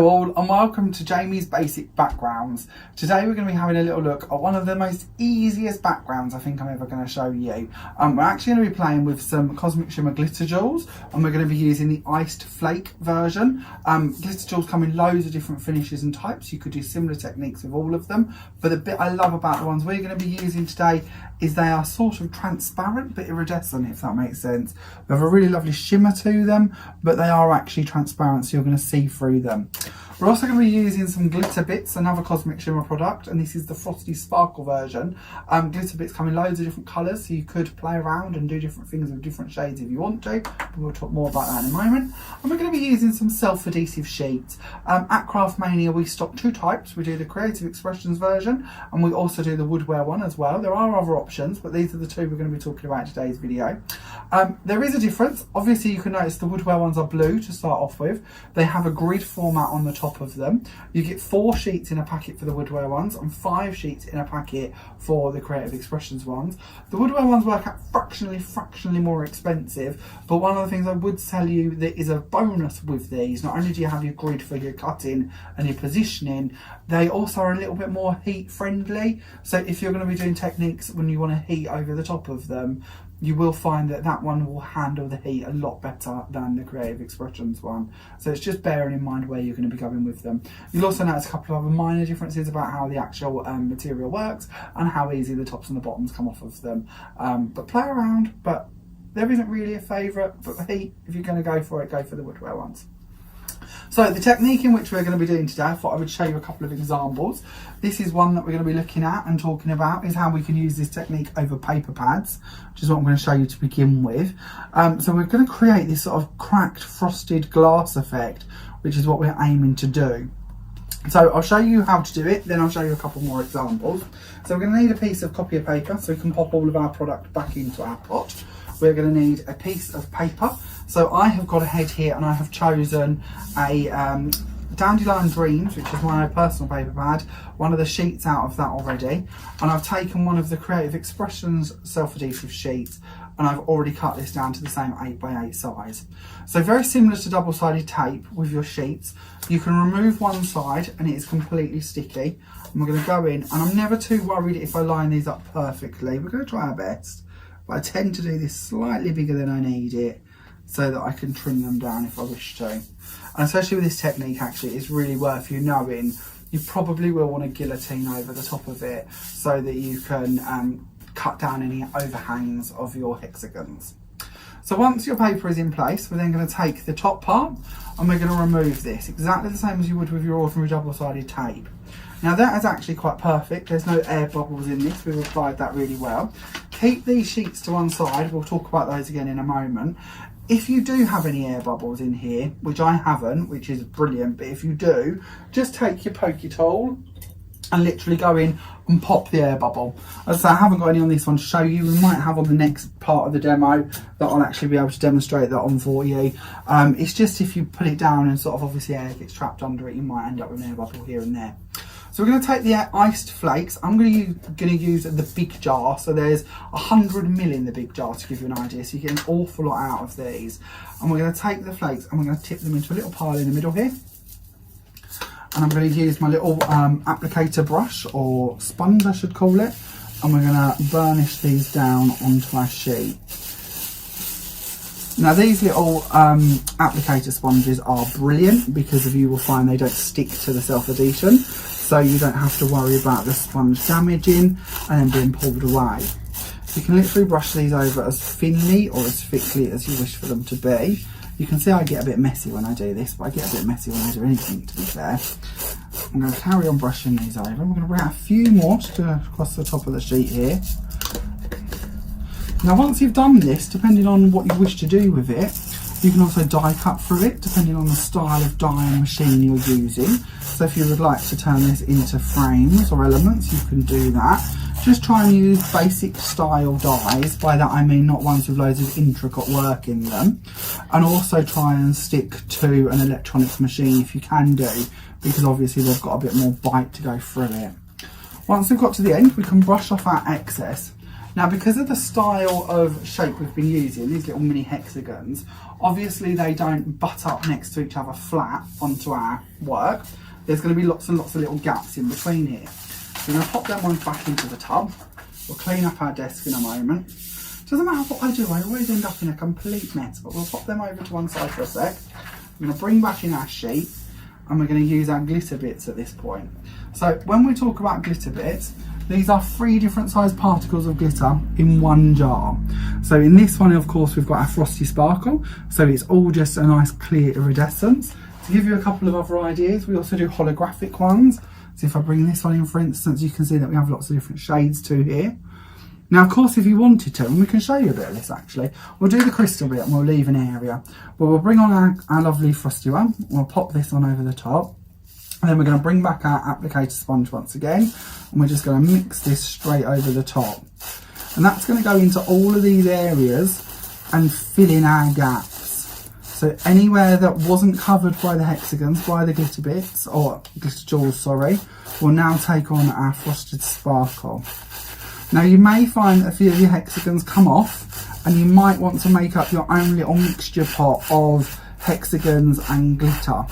Hello all and welcome to Jamie's Basic Backgrounds. Today we're going to be having a little look at one of the most easiest backgrounds I think I'm ever going to show you. We're actually going to be playing with some Cosmic Shimmer glitter jewels, and we're going to be using the iced flake version. Glitter jewels come in loads of different finishes and types. You could do similar techniques with all of them, but the bit I love about the ones we're going to be using today is they are sort of transparent but iridescent, if that makes sense. They have a really lovely shimmer to them, but they are actually transparent, so you're going to see through them. We're also going to be using some glitter bits, another Cosmic Shimmer product, and this is the Frosty Sparkle version. Glitter bits come in loads of different colours, so you could play around and do different things with different shades if you want to, but we'll talk more about that in a moment. And we're going to be using some self-adhesive sheets. At Craftmania we stock two types. We do the Creative Expressions version, and we also do the woodwear one as well. There are other options, but these are the two we're going to be talking about in today's video. There is a difference. Obviously you can notice the woodwear ones are blue to start off with. They have a grid format on the top of them. You get 4 sheets in a packet for the woodwear ones and 5 sheets in a packet for the Creative Expressions ones. The woodwear ones work out fractionally more expensive, but one of the things I would tell you that is a bonus with these, not only do you have your grid for your cutting and your positioning, they also are a little bit more heat friendly. So if you're going to be doing techniques when you want to heat over the top of them, you will find that that one will handle the heat a lot better than the Creative Expressions one. So it's just bearing in mind where you're going to be going with them. You'll also notice a couple of other minor differences about how the actual material works and how easy the tops and the bottoms come off of them. But play around, but there isn't really a favourite. But the heat, if you're going to go for it, go for the woodwear ones. So the technique in which we're going to be doing today, I thought I would show you a couple of examples. This is one that we're going to be looking at and talking about, is how we can use this technique over paper pads, which is what I'm going to show you to begin with. So we're going to create this sort of cracked frosted glass effect, which is what we're aiming to do. So I'll show you how to do it, then I'll show you a couple more examples. So we're going to need a piece of copy of paper so we can pop all of our product back into our pot. We're going to need a piece of paper. So I have got a head here and I have chosen a Dandelion Dreams, which is my personal paper pad, one of the sheets out of that already. And I've taken one of the Creative Expressions self-adhesive sheets and I've already cut this down to the same 8x8 size. So very similar to double-sided tape with your sheets, you can remove one side and it is completely sticky. And we're going to go in, and I'm never too worried if I line these up perfectly. We're going to try our best, but I tend to do this slightly bigger than I need it, so that I can trim them down if I wish to. And especially with this technique, actually, it's really worth you knowing you probably will want to guillotine over the top of it so that you can cut down any overhangs of your hexagons. So once your paper is in place, we're then going to take the top part and we're going to remove this, exactly the same as you would with your ordinary double-sided tape. Now that is actually quite perfect. There's no air bubbles in this. We've applied that really well. Keep these sheets to one side. We'll talk about those again in a moment. If you do have any air bubbles in here, which I haven't, which is brilliant, but if you do, just take your pokey tool and literally go in and pop the air bubble. As I say, I haven't got any on this one to show you. We might have on the next part of the demo that I'll actually be able to demonstrate that on for you. It's just if you put it down and sort of obviously air gets trapped under it, you might end up with an air bubble here and there. So we're going to take the iced flakes. I'm going to use the big jar. So there's 100ml in the big jar to give you an idea. So you get an awful lot out of these. And we're going to take the flakes and we're going to tip them into a little pile in the middle here. And I'm going to use my little applicator brush, or sponge I should call it. And we're going to burnish these down onto our sheet. Now these little applicator sponges are brilliant because you will find they don't stick to the self-adhesion. So you don't have to worry about the sponge damaging and then being pulled away. You can literally brush these over as thinly or as thickly as you wish for them to be. You can see I get a bit messy when I do this, but I get a bit messy when I do anything, to be fair. I'm going to carry on brushing these over. We're going to bring out a few more to go across the top of the sheet here. Now once you've done this, depending on what you wish to do with it, you can also die cut through it, depending on the style of die and machine you're using. So if you would like to turn this into frames or elements, you can do that. Just try and use basic style dies. By that I mean not ones with loads of intricate work in them. And also try and stick to an electronics machine if you can do, because obviously they've got a bit more bite to go through it. Once we've got to the end, we can brush off our excess. Now, because of the style of shape we've been using, these little mini hexagons, obviously they don't butt up next to each other flat onto our work. There's going to be lots and lots of little gaps in between here. So we're going to pop them ones back into the tub. We'll clean up our desk in a moment. Doesn't matter what I do, I always end up in a complete mess, but we'll pop them over to one side for a sec. We're going to bring back in our sheet, and we're going to use our glitter bits at this point. So when we talk about glitter bits, these are 3 different sized particles of glitter in one jar. So in this one, of course, we've got our frosty sparkle. So it's all just a nice clear iridescence. To give you a couple of other ideas, we also do holographic ones. So if I bring this one in, for instance, you can see that we have lots of different shades too here. Now, of course, if you wanted to, and we can show you a bit of this actually, we'll do the crystal bit and we'll leave an area. But we'll bring on our lovely frosty one. We'll pop this on over the top. And then we're going to bring back our applicator sponge once again. And we're just going to mix this straight over the top. And that's going to go into all of these areas and fill in our gaps. So anywhere that wasn't covered by the hexagons, by the glitter bits, or glitter jewels, sorry, will now take on our frosted sparkle. Now you may find that a few of your hexagons come off, and you might want to make up your own little mixture pot of hexagons and glitter.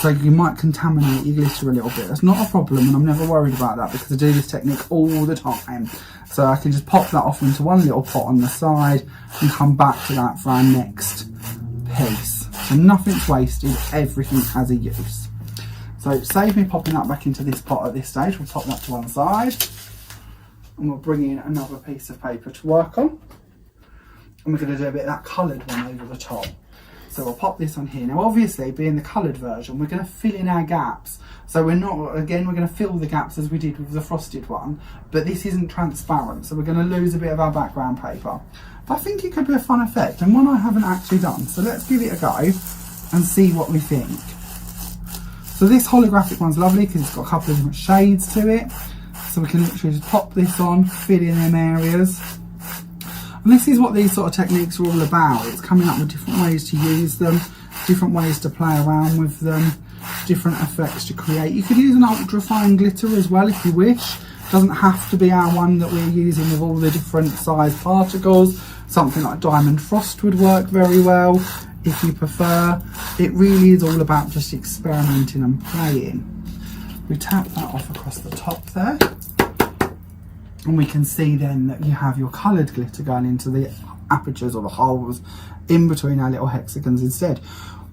So you might contaminate your glitter a little bit. That's not a problem, and I'm never worried about that because I do this technique all the time. So I can just pop that off into one little pot on the side and come back to that for our next piece. So nothing's wasted, everything has a use. So save me popping that back into this pot at this stage. We'll pop that to one side. And we'll bring in another piece of paper to work on. And we're going to do a bit of that coloured one over the top. So we'll pop this on here. Now obviously, being the coloured version, we're going to fill in our gaps. So we're going to fill the gaps as we did with the frosted one, but this isn't transparent, so we're going to lose a bit of our background paper. But I think it could be a fun effect, and one I haven't actually done. So let's give it a go and see what we think. So this holographic one's lovely because it's got a couple of different shades to it. So we can literally just pop this on, fill in them areas. And this is what these sort of techniques are all about. It's coming up with different ways to use them, different ways to play around with them, different effects to create. You could use an ultra fine glitter as well if you wish. It doesn't have to be our one that we're using with all the different size particles. Something like Diamond Frost would work very well if you prefer. It really is all about just experimenting and playing. We tap that off across the top there. And we can see then that you have your coloured glitter going into the apertures or the holes in between our little hexagons instead,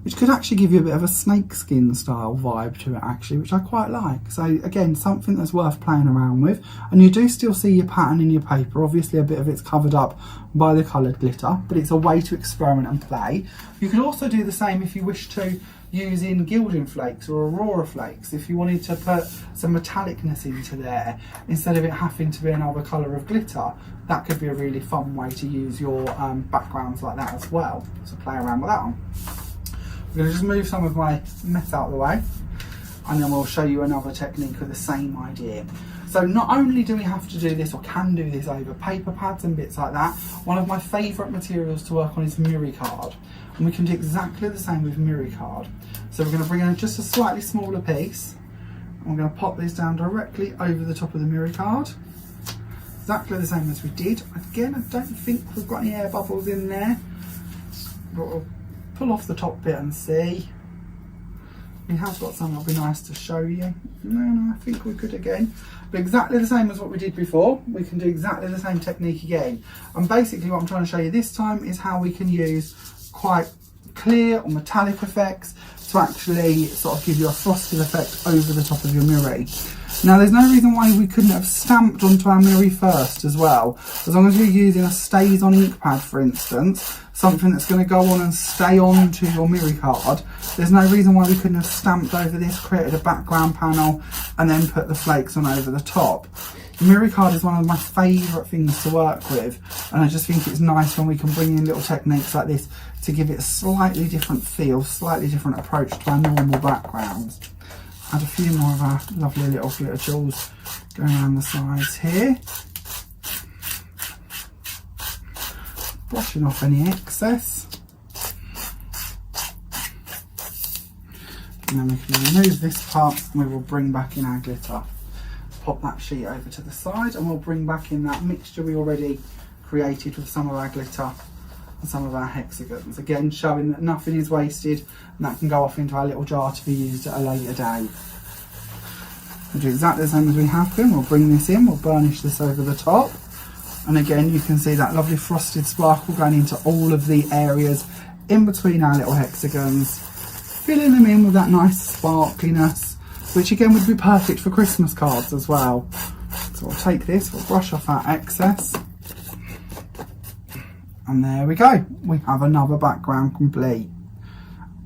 which could actually give you a bit of a snakeskin style vibe to it actually, which I quite like. So again, something that's worth playing around with. And you do still see your pattern in your paper. Obviously a bit of it's covered up by the coloured glitter, but it's a way to experiment and play. You could also do the same if you wish to, using gilding flakes or aurora flakes. If you wanted to put some metallicness into there instead of it having to be another colour of glitter, that could be a really fun way to use your backgrounds like that as well. So play around with that one. I'm going to just move some of my mess out of the way, and then we'll show you another technique with the same idea. So not only do we have to do this, or can do this over paper pads and bits like that, one of my favourite materials to work on is Miri card. And we can do exactly the same with Miri card. So we're going to bring in just a slightly smaller piece, and we're going to pop this down directly over the top of the Miri card. Exactly the same as we did. Again, I don't think we've got any air bubbles in there, but we'll pull off the top bit and see. We have got some that'll be nice to show you. No, I think we could again. But exactly the same as what we did before. We can do exactly the same technique again. And basically what I'm trying to show you this time is how we can use quite clear or metallic effects to actually sort of give you a frosted effect over the top of your Miri. Now there's no reason why we couldn't have stamped onto our Miri first as well. As long as you're using a stays on ink pad, for instance, something that's going to go on and stay on to your Miri card, there's no reason why we couldn't have stamped over this, created a background panel, and then put the flakes on over the top. Miri card is one of my favourite things to work with, and I just think it's nice when we can bring in little techniques like this to give it a slightly different feel, slightly different approach to our normal backgrounds. Add a few more of our lovely little glitter jewels going around the sides here. Brushing off any excess. And then we can remove this part and we will bring back in our glitter. pop that sheet over to the side, and we'll bring back in that mixture we already created with some of our glitter and some of our hexagons. Again, showing that nothing is wasted, and that can go off into our little jar to be used at a later date. We'll do exactly the same as we have been. We'll bring this in, we'll burnish this over the top. And again, you can see that lovely frosted sparkle going into all of the areas in between our little hexagons, filling them in with that nice sparkliness, which again would be perfect for Christmas cards as well. So we'll take this, we'll brush off our excess. And there we go. We have another background complete.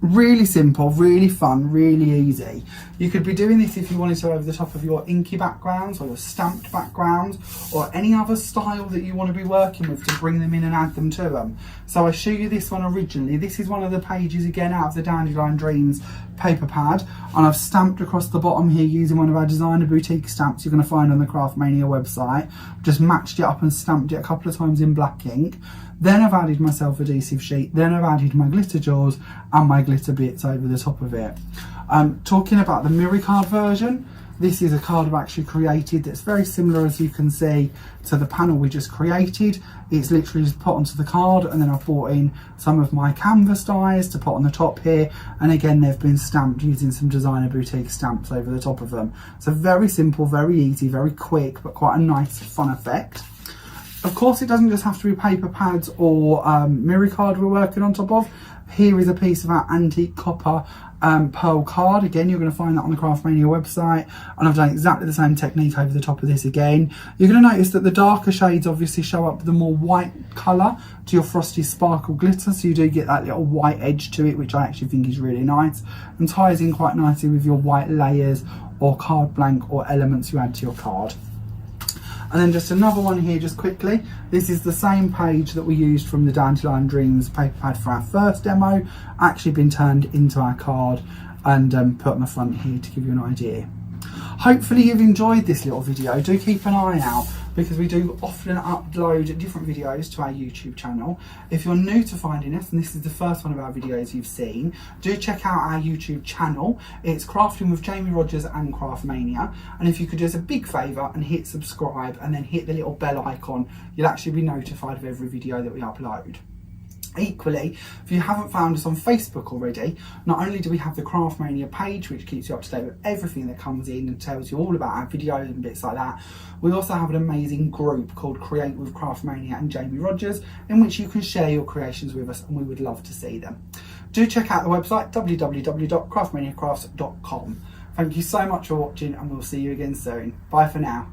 Really simple, really fun, really easy. You could be doing this if you wanted to over the top of your inky backgrounds or your stamped backgrounds or any other style that you want to be working with to bring them in and add them to them. So I show you this one originally. This is one of the pages again out of the Dandelion Dreams paper pad, and I've stamped across the bottom here using one of our designer boutique stamps you're going to find on the Craftmania website. Just matched it up and stamped it a couple of times in black ink. Then I've added my self-adhesive sheet, then I've added my glitter jaws and my glitter bits over the top of it. Talking about the mirror card version, this is a card I've actually created that's very similar, as you can see, to the panel we just created. It's literally just put onto the card, and then I've brought in some of my canvas dies to put on the top here, and again they've been stamped using some designer boutique stamps over the top of them. So very simple, very easy, very quick, but quite a nice fun effect. Of course, it doesn't just have to be paper pads or mirror card we're working on top of. Here is a piece of our antique copper pearl card. Again, you're going to find that on the Craftmania website, and I've done exactly the same technique over the top of this again. You're going to notice that the darker shades obviously show up the more white colour to your frosty sparkle glitter, so you do get that little white edge to it, which I actually think is really nice and ties in quite nicely with your white layers or card blank or elements you add to your card. And then just another one here, just quickly. This is the same page that we used from the Dandelion Dreams paper pad for our first demo, actually been turned into our card and put on the front here to give you an idea. Hopefully you've enjoyed this little video. Do keep an eye out, because we do often upload different videos to our YouTube channel. If you're new to finding us, and this is the first one of our videos you've seen, do check out our YouTube channel. It's Crafting with Jamie Rodgers and Craftmania. And if you could do us a big favour and hit subscribe and then hit the little bell icon, you'll actually be notified of every video that we upload. Equally, if you haven't found us on Facebook already, not only do we have the Craftmania page, which keeps you up to date with everything that comes in and tells you all about our videos and bits like that, we also have an amazing group called Create with Craftmania and Jamie Rodgers, in which you can share your creations with us, and we would love to see them. Do check out the website www.craftmaniacrafts.com. Thank you so much for watching, and we'll see you again soon. Bye for now.